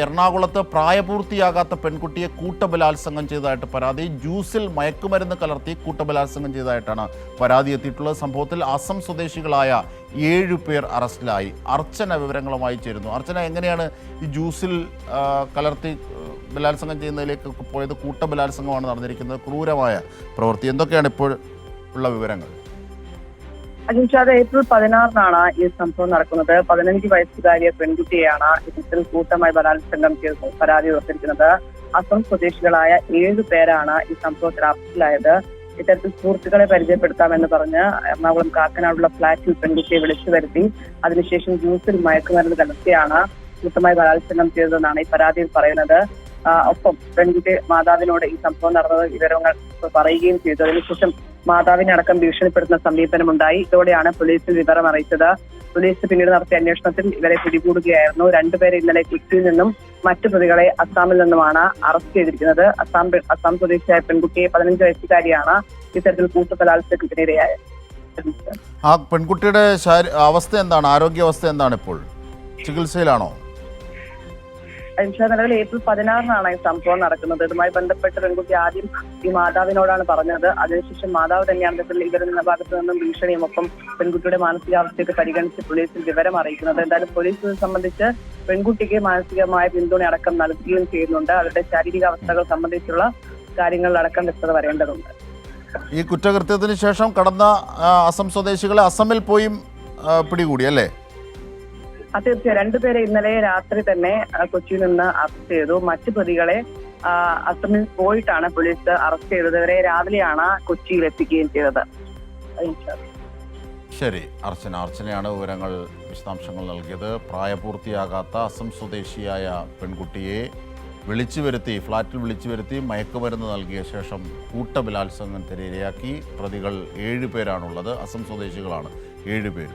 എറണാകുളത്ത് പ്രായപൂർത്തിയാകാത്ത പെൺകുട്ടിയെ കൂട്ടബലാത്സംഗം ചെയ്തതായിട്ട് പരാതി. ജ്യൂസിൽ മയക്കുമരുന്ന് കലർത്തി കൂട്ടബലാത്സംഗം ചെയ്തതായിട്ടാണ് പരാതി എത്തിയിട്ടുള്ളത്. സംഭവത്തിൽ അസം സ്വദേശികളായ 7 പേർ അറസ്റ്റിലായി. അർച്ചന വിവരങ്ങളുമായി ചേരുന്നു. അർച്ചന, എങ്ങനെയാണ് ഈ ജ്യൂസിൽ കലർത്തി ബലാത്സംഗം ചെയ്യുന്നതിലേക്ക് പോയത്? കൂട്ടബലാത്സംഗമാണ് നടന്നിരിക്കുന്നത്, ക്രൂരമായ പ്രവൃത്തി. എന്തൊക്കെയാണ് ഇപ്പോൾ ഉള്ള വിവരങ്ങൾ? അജിൻഷാദ്, ഏപ്രിൽ 16-നാണ് ഈ സംഭവം നടക്കുന്നത്. 15 വയസ്സുകാരിയ പെൺകുട്ടിയെയാണ് ഇത്തരത്തിൽ കൂട്ടമായി ബലാത്സംഗം ചെയ്ത് പരാതി ഉയർത്തിയിരിക്കുന്നത്. അസം സ്വദേശികളായ 7 പേരാണ് ഈ സംഭവത്തിൽ അറസ്റ്റിലായത്. ഇത്തരത്തിൽ സുഹൃത്തുക്കളെ പരിചയപ്പെടുത്താമെന്ന് പറഞ്ഞ് എറണാകുളം കാക്കനാടുള്ള ഫ്ളാറ്റിൽ പെൺകുട്ടിയെ വിളിച്ചു വരുത്തി അതിനുശേഷം ജ്യൂസിൽ മയക്കുമരുന്ന് കലർത്തിയാണ് കൂട്ടമായി ബലാത്സംഗം ചെയ്തതെന്നാണ് ഈ പരാതിയിൽ പറയുന്നത്. ഒപ്പം പെൺകുട്ടി മാതാവിനോട് ഈ സംഭവം നടന്നത് വിവരങ്ങൾ പറയുകയും ചെയ്തു. അതിനുശേഷം മാതാവിനെ അടക്കം ഭീഷണിപ്പെടുത്തുന്ന സമീപനമുണ്ടായി. ഇതോടെയാണ് പോലീസിൽ വിവരം അറിയിച്ചത്. പോലീസ് പിന്നീട് നടത്തിയ അന്വേഷണത്തിൽ ഇവരെ പിടികൂടുകയായിരുന്നു. 2 പേരെ ഇന്നലെ കൊച്ചിയിൽ നിന്നും മറ്റു പ്രതികളെ അസാമിൽ നിന്നുമാണ് അറസ്റ്റ് ചെയ്തിരിക്കുന്നത്. അസാം സ്വദേശിയായ പെൺകുട്ടിയെ 15 വയസ്സുകാരിയാണ് ഇത്തരത്തിൽ കൂട്ടബലാത്സംഗത്തിനിരയായത്. ആ പെൺകുട്ടിയുടെ അവസ്ഥ എന്താണ്? ആരോഗ്യാവസ്ഥ എന്താണ്? ഇപ്പോൾ ചികിത്സയിലാണോ? നിലവിൽ ഏപ്രിൽ 16-നാണ് ഈ സംഭവം നടക്കുന്നത്. ഇതുമായി ബന്ധപ്പെട്ട് പെൺകുട്ടി ആദ്യം ഈ മാതാവിനോടാണ് പറഞ്ഞത്. അതിനുശേഷം മാതാവ് തന്നെയാണ് ഇവരുടെ ഭാഗത്തു നിന്നും ഭീഷണിയും ഒപ്പം പെൺകുട്ടിയുടെ മാനസികാവസ്ഥയൊക്കെ പരിഗണിച്ച് പോലീസിൽ വിവരം അറിയിക്കുന്നത്. എന്തായാലും പോലീസ് ഇത് സംബന്ധിച്ച് പെൺകുട്ടിക്ക് മാനസികമായ പിന്തുണ അടക്കം നൽകുകയും ചെയ്യുന്നുണ്ട്. അവരുടെ ശാരീരിക അവസ്ഥകൾ സംബന്ധിച്ചുള്ള കാര്യങ്ങളിലടക്കം വ്യക്തത വരേണ്ടതുണ്ട്. ഈ കുറ്റകൃത്യത്തിന് ശേഷം കടന്ന അസം സ്വദേശികളെ അസമിൽ പോയി പിടികൂടി അല്ലേ? തീർച്ചയായും 2 പേരെ ഇന്നലെ രാത്രി തന്നെ കൊച്ചിയിൽ നിന്ന് അറസ്റ്റ് ചെയ്തു. മറ്റു പ്രതികളെ അസമിൽ പോയിട്ടാണ് പോലീസ് അറസ്റ്റ് ചെയ്തത്. ഇവരെ രാവിലെയാണ് കൊച്ചിയിൽ എത്തിക്കുകയും ചെയ്തത്. ശരി, അർച്ചനയാണ് വിവരങ്ങൾ, വിശദാംശങ്ങൾ നൽകിയത്. പ്രായപൂർത്തിയാകാത്ത അസം സ്വദേശിയായ പെൺകുട്ടിയെ ഫ്ളാറ്റിൽ വിളിച്ചു വരുത്തി മയക്കുമരുന്ന് നൽകിയ ശേഷം കൂട്ടബലാത്സംഗത്തിന് ഇരയാക്കി. പ്രതികൾ 7 പേരാണുള്ളത്. അസം സ്വദേശികളാണ് 7 പേർ.